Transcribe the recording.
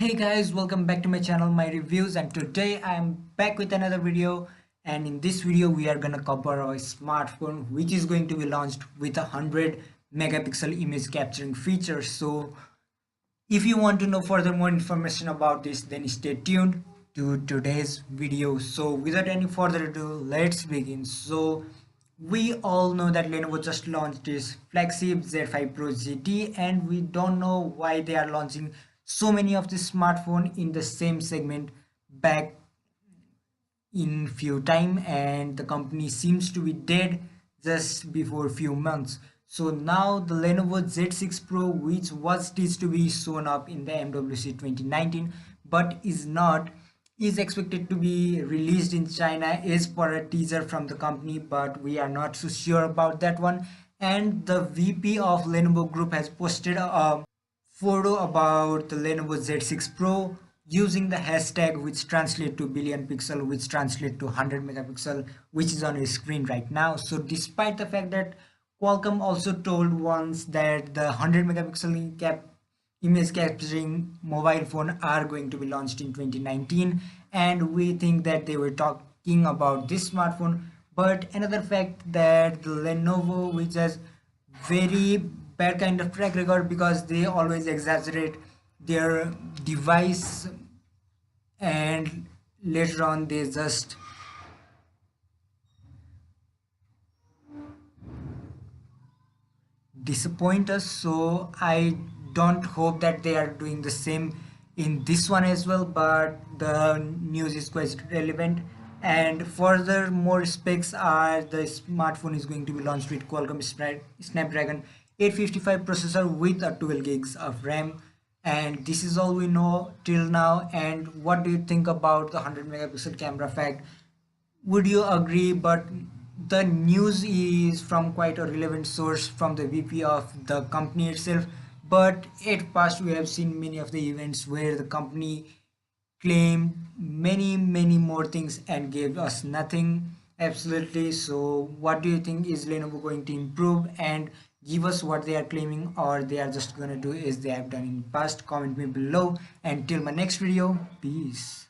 Hey guys, welcome back to my channel, my reviews, and today I am back with another video. And in this video we are gonna cover a smartphone which is going to be launched with a 100 megapixel image capturing feature. So if you want to know further more information about this, then stay tuned to today's video. So without any further ado, let's begin. So we all know that Lenovo just launched its flagship Z5 Pro GT, and we don't know why they are launching so many of the smartphone in the same segment back in few time, and the company seems to be dead just before few months. So now the Lenovo Z6 Pro, which was teased to be shown up in the MWC 2019 but is not, is expected to be released in China is for a teaser from the company, but we are not so sure about that one. And the VP of Lenovo Group has posted a photo about the Lenovo Z6 Pro using the hashtag which translate to billion pixel, which translate to 100 megapixel, which is on your screen right now. So despite the fact that Qualcomm also told once that the 100 megapixel image capturing mobile phone are going to be launched in 2019, and we think that they were talking about this smartphone. But another fact that the Lenovo, which has very bad kind of track record because they always exaggerate their device, and later on they just disappoint us. So I don't hope that they are doing the same in this one as well, but the news is quite relevant. And further more specs are the smartphone is going to be launched with Qualcomm Snapdragon 855 processor with a 12 gigs of RAM. And this is all we know till now. And what do you think about the 100 megapixel camera fact? Would you agree? But the news is from quite a relevant source from the VP of the company itself. But at past we have seen many of the events where the company claimed many more things and gave us nothing absolutely. So what do you think, is Lenovo going to improve and give us what they are claiming, or they are just gonna do as they have done in past? Comment me below, and till my next video, peace.